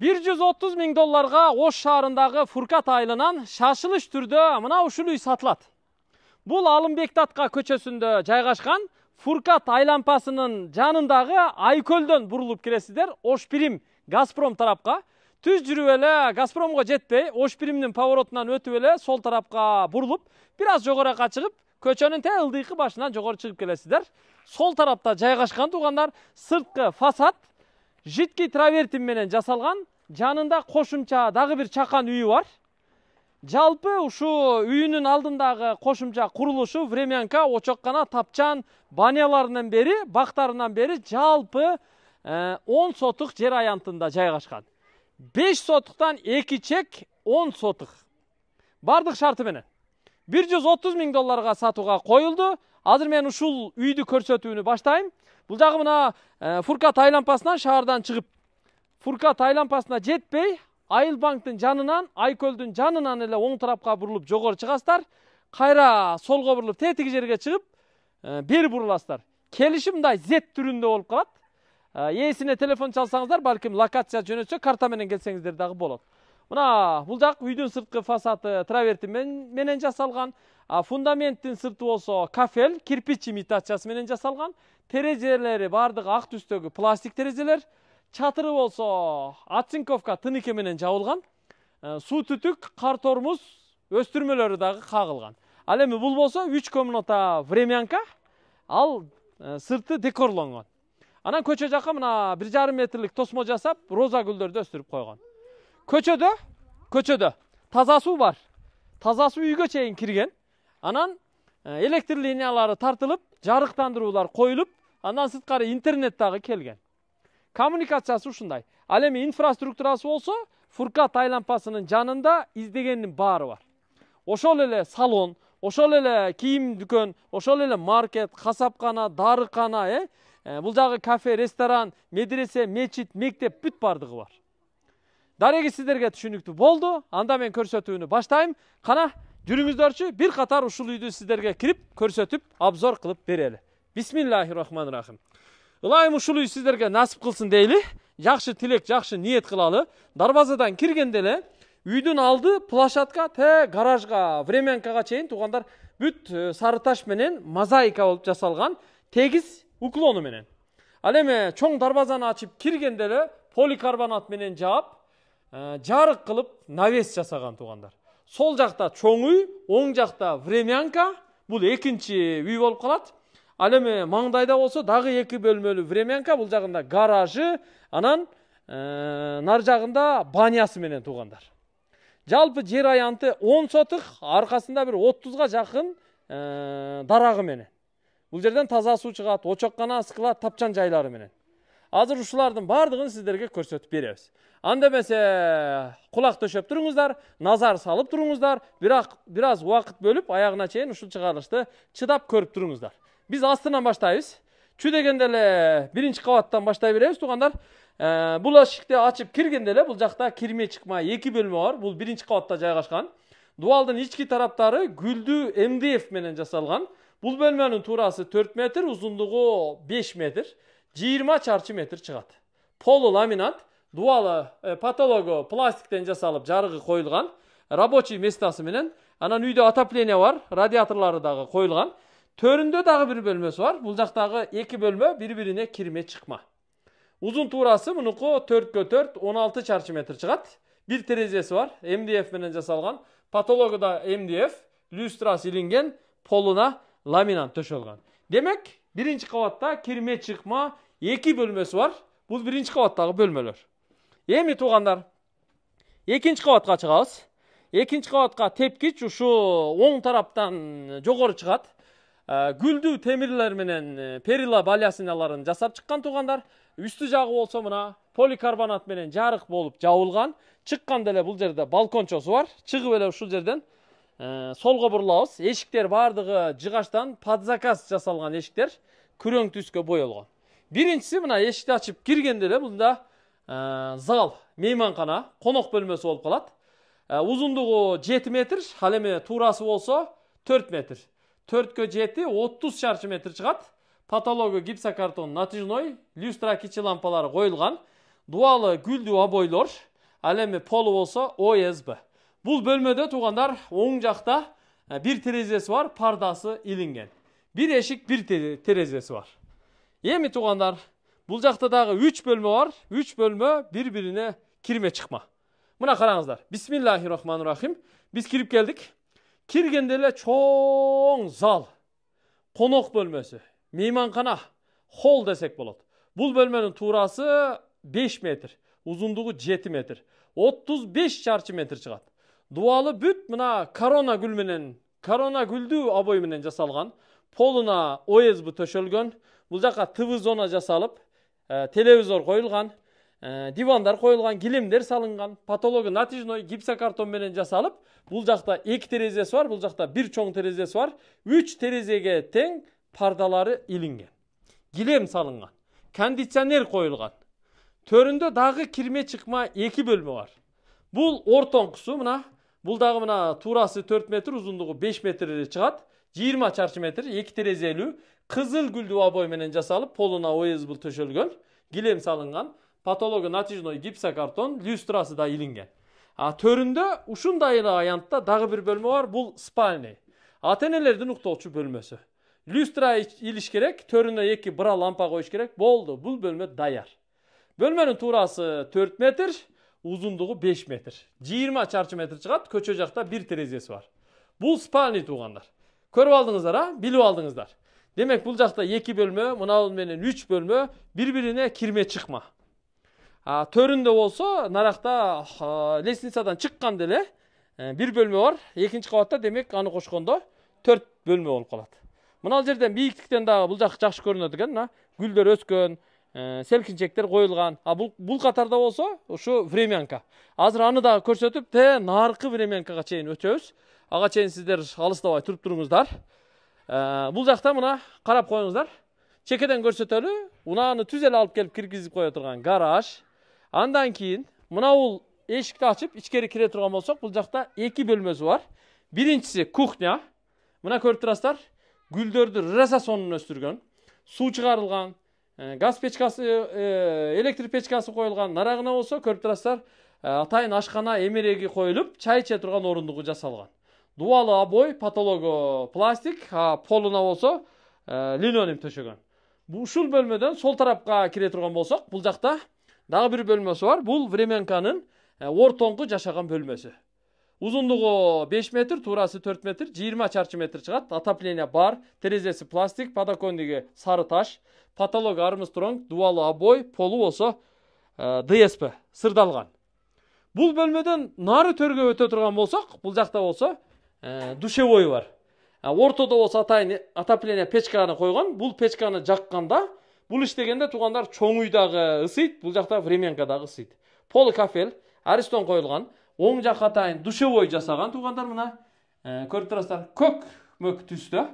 $130 000 Ош шаарындагы Фуркат айылынан шашылыш түрдө мына ушул үй сатылат. Бул Алымбек Татка көчөсүндө жайгашкан Фуркат айлампасынын жанындагы Айкөлдөн бурулуп киресиздер. Ош Бирим Газпром тарапка. Түз жүрүп эле Газпромго жетпей, Ош Биримдин поворотунан өтүп эле сол тарапка бурулуп, бир аз жогоракка чыгып, көчөнүн те ылдыйкы башынан жогору чыгып келесиздер. Сол тарапта жайгашкан туугандар, сырткы фасад жидкий травертин менен жасалган, жанында кошумча дагы бир чакан үйү бар. Жалпы ушу үйүнүн алдындагы кошумча курулушу времянка, очоккана, тапчан, баняларынан бери, бактарынан бери жалпы 10 сотук жер аянтында жайгашкан. 5 сотуктан 2 чек 10 сотук. Бардык шарты менен. $130 000 сатууга коюлду. Азыр мен ушул үйдү көрсөтүүнү баштайм. Бул жагы мына Фуркат айлампасынан шаардан чыгып, Фуркат айлампасына жетпей, Айылбанктын жанынан, Айкөлдүн жанынан эле оң тарапка бурулуп жогору чыгасыздар. Кайра солго бурулуп тетиги жерге чыгып, бери буруласыздар. Келиши мындай Z түрүндө болуп калат. Ээсине телефон чалсаңыздар, балким локация жөнөтсө карта менен келсеңиздер дагы болот. Мына бул жак үйдүн сырткы фасады траверти менен жасалган, фундаменттин сырты болсо кафел, кирпич имитациясы менен жасалган. Терезелери бардыгы ак түстөгү пластик терезелер. Чатыры болсо оцинковка тыныке менен жабылган. Суу түтүк, кар тормуз, өстүрмөлөрү дагы кагылган. Ал эми бул болсо 3 комната времянка, ал сырты декорлонгон. Анан көчө жакка мына 1,5 метрлик тосмо жасап, роза гүлдөрдү өстүрүп койгон. Көчөдө таза суу бар. Таза суу үйгө чейин кирген. Анан электр линиялары тартылып, жарыктандыруулар коюлуп, андан сырткары интернет дагы келген. Коммуникациясы ушундай. Ал эми инфраструктурасы болсо, Фуркат айлампасынын жанында издегендин баары бар. Ошол эле салон, ошол эле кийим дүкөн, ошол эле маркет, касапкана, дарыкана, бул жагы кафе, ресторан, медресе, мечит, мектеп бүт бардыгы бар. Дареги сиздерге түшүнүктүү болду. Анда мен көрсөтүүнү баштайм. Кана, жүрүңүздөрчү, бир катар ушул үйдү сиздерге кирип, көрсөтүп, обзор кылып берели. Бисмиллахиррахманиррахим. Ылайым ушул үй сиздерге насип кылсын дейли. Жакшы тилек, жакшы ниет кылалы. Дарбазадан киргенде эле үйдүн алды площадка, гаражга, времянкага чейин туугандар бүт сары таш менен мозаика болуп жасалган, тегиз уклону менен. Ал эми чоң дарбазаны ачып киргенде эле поликарбонат менен жаап, жарык кылып навес жасаган туугандар. Сол жакта чоң үй, оң жакта времянка, бул экинчи үй болуп калат. Ал эми маңдайда болсо дагы 2 бөлмөлүү времянка, бул жагында гаражы, анан нар жагында банясы менен туугандар. Жалпы жер аянты 10 сотук, аркасында бир 30га жакын дарагы менен. Бул жерден таза суу чыгат, очоккана, скла, тапчан жайлары менен. Азыр ушулардын бардыгын сиздерге көрсөтүп беребиз. Анда эмесе кулак төшөп туруңуздар, назар салып туруңуздар, бир аз убакыт бөлүп аягына чейин ушул чыгарылышты чыдап көрүп туруңуздар. Биз астынан баштайбыз. Чү дегенде эле биринчи кабаттан баштай беребиз туугандар. Бул эшикти ачып киргенде эле бул жакта кирме чыкма 2 бөлмө бар. Бул биринчи кабатта жайгашкан. Дубалдын ички тараптары гүлдүү МДФ менен жасалган. Бул бөлмөнүн туурасы 4 метр, узундугу 5 метр, 20 чарчы метр чыгат. Полу ламинат, дубалы потологу пластиктен жасалып жарыгы коюлган, рабочий местасы менен. Анан үйдө отопление бар, радиаторлары дагы коюлган. Төрүндө дагы бир бөлмөсү бар. Бул жактагы 2 бөлмө бири-бирине кирме чыкма. Узун туурасы мунуку 4x4, 16 чарчы метр чыгат. Бир терезеси бар, МДФ менен жасалган. Потологу да МДФ, люстрасы илинген, полуна ламинат төшөлгөн. Демек, биринчи кабатта кирме чыкма 2 бөлмөсү бар. Бул биринчи кабаттагы бөлмөлөр. Эми туугандар, экинчи кабатка чыгабыз. Экинчи кабатка тепкич ушу оң тараптан жогору чыгат. Гүлдүү темирлер менен перила балясиналарын жасап чыккан туугандар. Үстү жагы болсо мына поликарбонат менен жарык болуп жабылган. Чыкканда эле бул жерде балкончосу бар. Чыгып эле ушул жерден солго бурулабыз. Эшиктер бардыгы жыгачтан под заказ жасалган эшиктер, күрөң түскө боелгон. Биринчиси мына эшикти ачып киргенде эле бунда зал, мейманкана, конок бөлмөсү болуп калат. Узундугу 7 метр, ал эми туурасы болсо 4 метр. 4x7 30 чарчы метр чыгат. Потологу гипсокартон натяжной, люстра кичи лампалары коюлган. Дуалы гүлдүү обойлор. Al эми polu bolsa OSB. Bul bölmödө tugandar oң jakta bir terezesi var, pardası ilingen. Bir eşik, bir terezesi var. Emi tugandar, bul jakta dagı 3 bölme var. 3 bölme birbirine kirme çıkma. Mına karаңыздар. Bismillahirrahmanirrahim. Biz kirip geldik. Kirgende эле çoğ zal, konok bölmesi, meymankana, hol desek bolot. Bul bölmenin tuğrası 5 metr, uzunluğu 7 metr. 35 çarşı metr çıgat. Dualı büt mına korona gül menen, korona güldü aboy menen jasalgan. Poluna OSB töşölgön. Bul jaka TV zona jasalıp, televizor koyulgan, divanlar koyulgan, kilimler salıngan, patologi natijnoy gipsokarton menen jasalıp, bul jakta 2 terezesi var, bul jakta bir çoğ terezesi var. 3 terezege teң pardalары ilingen. Gilem salıngan. Konditsioner koyulgan. Töründe dagı kirme çıkma 2 bölme var. Bul ortoңкусу mına. Bul dagı mına tuğrası 4 metr, uzunluğu 5 metreye çıgat. 20 çarşı metr, 2 terezeli. Kızıl güldü aboy menen jasalıp, poluna OSB töşölgön. Gilem salıngan. Patologi natijnoy gipsokarton, люстрасы da ilingen. Töründe ушундай эле аянтта dagı bir bölme var. Bul spalny. Ата-энелердин уктоочу bölmösü. Люстра iliş gerek, törüne 2 bira lampa koyuş gerek. Boldu. Bul bölme dayar. Bölmenin tuğrası 4 metr, uzunluğu 5 metr. 20 çarşı metr çıgat, köçö jakta bir terezesi var. Bul spalny tuğanlar. Körüp aldыңыздар, ha? Bilip aldыңыздар. Demek bul jakta 2 bölme, mına menen 3 bölme birbirine kirme çıkma. Töründe olsa narakta lesnitsadan çıkkanda ele bir bölme var. 2. kavatta demek anı koşkondo 4 bölme olup kalat. Mınal жерден бийиктиктен дагы бул жак жакшы көрүнөт экен, гүлдөр өскөн, селкинчектер коюлган. Бул катарда болсо ушу времянка. Азыр аны дагы көрсөтүп, наркы времянкага чейин өтөбүз. Ага чейин сиздер алыстабай туруп туруңуздар. Бул жакта мына карап коюңуздар. Чекеден көрсөтөлү. Унааны түз эле алып келип киргизип кое турган гараж. Андан кийин мына бул эшикти ачып ичкери кире турган болсок, бул жакта 2 бөлмөсү бар. Биринчиси кухня. Мына көрүп турасыздар. Güldördü resa sonunu östürgön. Su çıkarılgan. Gaz peçkası, elektrik peçkası koyulgan. Naragına olsa körüp turasızlar. Atayın aşkana emeregi koyulup çay içe turgan orundugu jasalgan. Dualı aboy, patologo plastik, poluna olsa linoleum töşөгөн. Bu ушул bölmeden sol tarafka kire turgan bolsok, bul jakta dagı bir bölmösü var. Bul времянканын ortoңку жашаган bölmösü. Uzunluğu 5 metr, tuğrası 4 metr, 20 çarşı metr çıgat. Atapleniya bar, terezesi plastik, padakondigi sarı taş, patolog Armstrong, dualı aboy, polu olsa DSP, sırdalgan. Bul bölmeden nары төргө өтө турган болсок, бул жакта болсо душевой бар. Ортодо болсо атайын отопление печканы койгон. Бул печканы жакканда, бул иштегенде туугандар чоң үй дагы ысыйт, бул жакта времянка дагы ысыйт. Поликафел, аристон коюлган. Оң жак атайын душевой жасаган туугандар мына. Көрүп турасыздар, көк мөк түстө.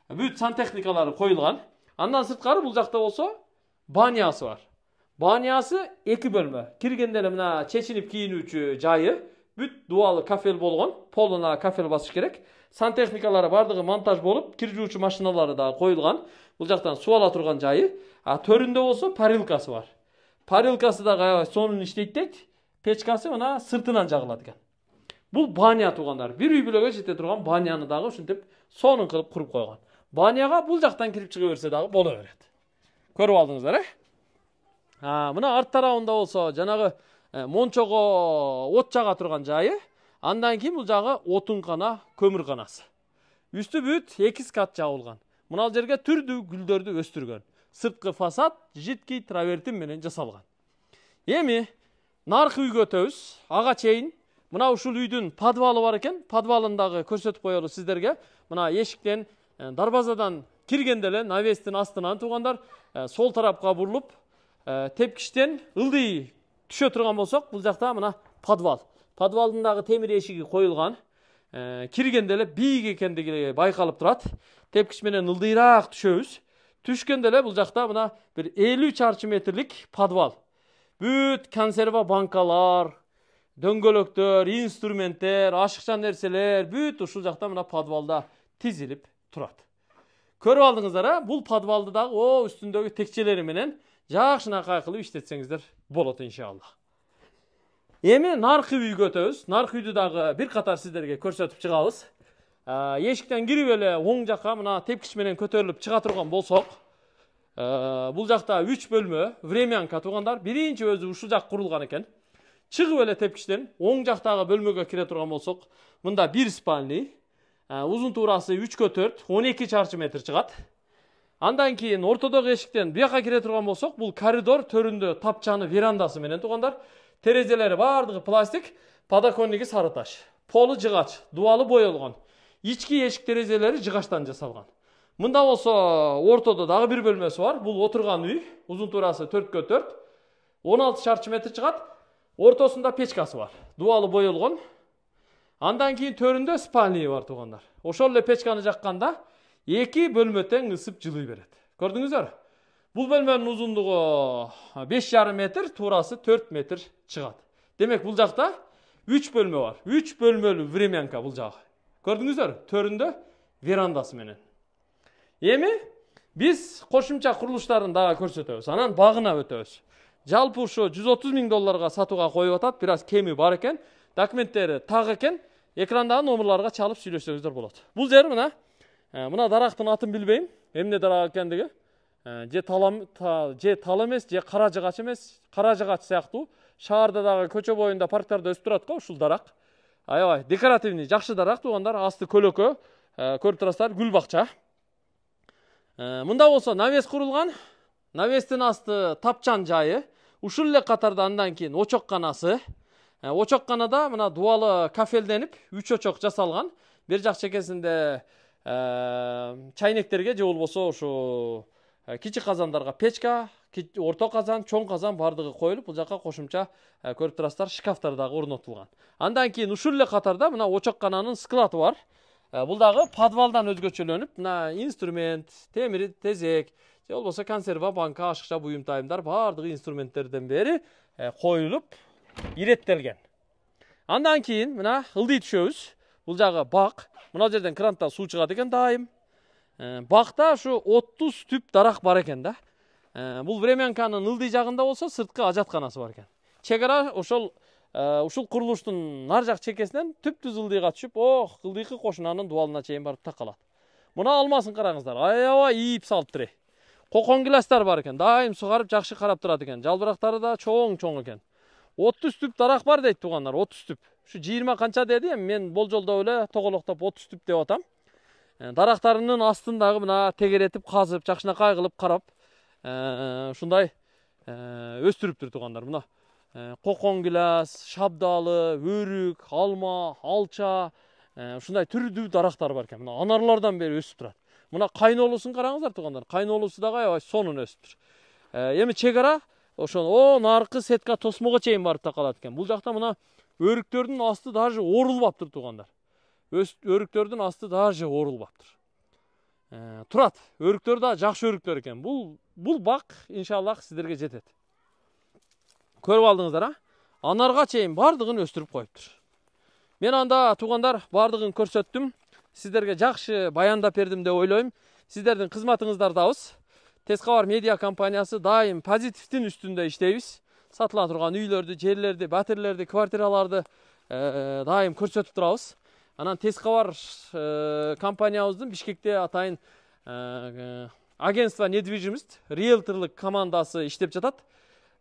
Бүт сантехникалары коюлган. Андан сырткары бул жакта болсо банясы бар. Банясы 2 бөлмө. Киргенде эле мына чечинип кийинүүчү жайы, бүт дуалы кафел болгон. Полуна кафел басыш керек. Сантехникалары бардыгы монтаж болуп, кир жуучу машиналары да коюлган. Бул жактан суу ала турган жайы. Төрүндө болсо парилкасы бар. Парилкасы да сонун иштейт дейт. Печкасы мына сыртынан жагылат экен. Бул баня туугандар. Bir үй бүлөгө жете турган баняны дагы ушинтип сонун кылып куруп койгон. Баняга бул жактан кирип чыга берсе дагы боло берет. Көрүп алдыңыздар, Мына арт тарабында болсо жанагы мончого от жага турган жайы. Андан кийин бул жагы отункана, көмүрканасы. Үстү бүт 2 кат жабылган. Мына жерге түрдүү гүлдөрдү өстүргөн. Сырткы фасад жидкий травертин менен жасалган. Эми наркы үйгө өтөбүз. Ага чейин мына ушул үйдүн подвалы бар экен. Подвалындагы көрсөтүп коелу сиздерге. Мына эшиктен, дарбазадан киргенде эле навестин астынан туугандар сол тарапка бурулуп, тепкичтен ылдый түшө турган болсок, бул жакта мына подвал. Подвалдындагы темир эшиги коюлган. Киргенде эле бийик экендиги байкалып турат. Тепкич менен ылдыйраак түшөбүз. Түшкенде эле бул жакта мына бир 50 чарчы метрлик подвал. Бүт консерва банкалар, дөңгөлөктөр, инструменттер, ашыкча нерселер бүт ушул жакта мына подвалда тизилип турат. Көрүп алдыңыздар, бул подвалды дагы үстүндөгү текчелери менен жакшынакай кылып иштетсеңиздер болот иншалла. Эми наркы үйгө өтөбүз. Наркы үйдү дагы бир катар сиздерге көрсөтүп чыгабыз. Эшиктен кирип эле оң жакка мына тепкич менен көтөрүлүп чыга турган болсок, бул жакта 3 бөлмө, времянка туугандар. Биринчи өзү ушул жак курулган экен. Чыгып эле тепкичтен оң жактагы бөлмөгө кире турган болсок, мында 1 спальный, узун туурасы 3x4, 12 чарчы метр чыгат. Андан кийин ортодогу эшиктен бияка кире турган болсок, бул коридор төрүндө тапчаны верандасы менен туугандар. Терезелери бардыгы пластик, подоконниги сары таш. Полу жыгач, дубалы боелгон. Ички эшик терезелери жыгачтан жасалган. Мында болсо ортодо дагы бир бөлмөсү бар. Бул отурган үй, узун туурасы 4x4, 16 чарчы метр чыгат. Ортосунда печкасы бар. Дубалы боелгон. Андан кийин төрүндө спальный бар туугандар. Ошол эле печканы жакканда 2 бөлмө тең ысып жылый берет. Көрдүңүздөр? Бул бөлмөнүн узундугу 5,5 метр, туурасы 4 метр чыгат. Демек бул жакта 3 бөлмө бар. 3 бөлмөлүү времянка бул жагы. Көрдүңүздөр? Төрүндө верандасы менен. Эми биз кошумча курулуштарын дагы көрсөтөбүз. Анан багына өтөбүз. Жалпы ушу 130 000 долларга сатууга коюп атат. Бир аз кеми бар экен. Документтери так экен. Экрандагы номерларга чалып сүйлөшсөңүздөр болот. Бул жер мына дарактын атын билбейм. Эмне дарак экендиги. Же тал эмес, же кара жыгач эмес, кара жыгач сыяктуу. Шаарда дагы көчө боюнда парктарда өсүп турат го ушул дарак. Аябай декоративный, жакшы дарак туугандар, асты көлөкө. Көрүп турасыздар, гүл бакча. Мында болсо навес курулган. Навестин асты тапчан жайы. Ушул эле катарда андан кийин очокканасы. Очокканада мына дубалы кафелденип, 3 очок жасалган. Бир жак чекесинде чайнектерге же болбосо ушу кичи казандарга печка, орто казан, чоң казан бардыгы коюлуп, бул жакка кошумча көрүп турасыздар, шкафтар дагы орнотулган. Андан кийин ушул эле катарда мына очоккананын склады бар. Бул дагы подвалдан өзгөчөлөнүп, мына инструмент, темир, тезек, же болбосо консерва, банка, ашыкча буюм-тайымдар бардыгы инструменттерден бери коюлуп, иреттелген. Андан кийин мына ылдый түшөбүз. Бул жагы бак. Мына жерден кранттан суу чыгат экен дайым. Бакта ушу 30 түп дарак бар экен да. Бул времянканын ылдый жагында болсо сырткы ажатканасы бар экен. Чек ара ушул курулуштун нар жак чекесинен түп-түз ылдыйга түшүп, ылдыйкы кошунанын дубалына чейин барып такалат. Мына алмасын караңыздар. Аябай ийип салыптыр. Кокон гиластар бар экен. Дайым сугарып жакшы карап турат экен. Жалбырактары да чоң экен. 30 түп дарак бар дейт туугандар, 30 түп. Ушу 20 канча деди, мен болжолдоп эле тоголоктоп 30 түп деп атам. Дарактарынын астындагы мына тегеретип, казып, жакшынакай кылып карап, ушундай өстүрүптүр туугандар. Мына кокон гилас, шабдалы, өрүк, алма, алча, ушундай түрдүү дарактар бар экен. Мына анарлардан бери өсүп турат. Мына кайнолусун караңыздар туугандар. Кайнолусу дагы аябай сонун өсүптүр. Эми чек ара ошол наркы сетка тосмого чейин барып такалат экен. Бул жакта мына өрүктөрдүн асты даже орулбаптыр туугандар. Өрүктөрдүн асты даже орулбаптыр. Турат. Өрүктөр да жакшы өрүктөр экен. Бул бак иншаллах сиздерге жетет. Көрүп алдыңыздар, анарга чейин бардыгын өстүрүп коюптур. Мен анда туугандар бардыгын көрсөттүм. Сиздерге жакшы баяндап бердим деп ойлойм. Сиздердин кызматыңыздардабыз. Тескабар медиа компаниясы дайым позитивдин үстүндө иштейбиз. Сатыла турган үйлөрдү, жерлерди, батирлерди, квартираларды дайым көрсөтүп турабыз. Анан Тескабар компаниябыздын Бишкекте атайын агентство недвижимость, риэлторлук командасы иштеп жатат.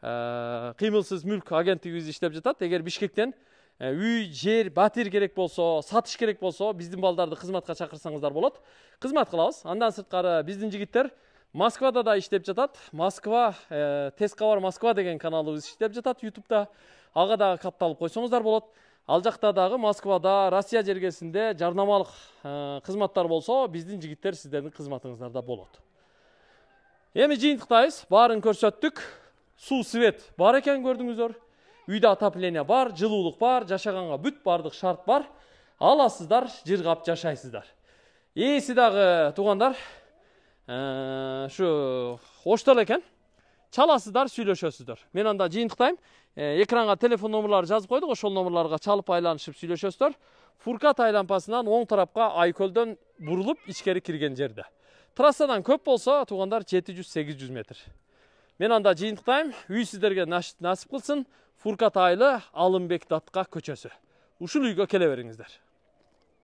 Кыймылсыз мүлк агенттигибиз иштеп жатат. Эгер Бишкектен үй, жер, батир керек болсо, сатыш керек болсо, биздин балдарды кызматка чакырсаңыздар болот. Кызмат кылабыз. Андан сырткары биздин жигиттер Москвада да иштеп жатат. Москва, Тескабар Москва деген каналыбыз иштеп жатат YouTube'да. Ага дагы катталып койсоңуздар болот. Ал жакта дагы Москвада, Россия жергесинде жарнамалык кызматтар болсо, биздин жигиттер сиздердин кызматыңыздарда болот. Эми жыйынтыктайбыз. Баарын көрсөттүк. Суу, свет бар экен көрдүңүздөр. Үйдө отопление бар, жылуулук бар, жашаганга бүт бардык шарт бар. Аласыздар, жыргап жашайсыздар. Ээси дагы туугандар ушу оштол экен. Чаласыздар, сүйлөшөсүздөр. Мен анда жыйынтыктайм. Экранга телефон номерлары жазып койдук. Ошол номерларга чалып айланышып сүйлөшөсүздөр. Фуркат айлампасынан оң тарапка Айкөлдөн бурулуп ичкери кирген жерде. Трассадан көп болсо туугандар 700-800 метр. Мен анда жыйынтыктайм. Үй сиздерге насип кылсын. Furkat Aylı Alınbek Datka көчөсү. Ушул үйгө келе бериңиздер.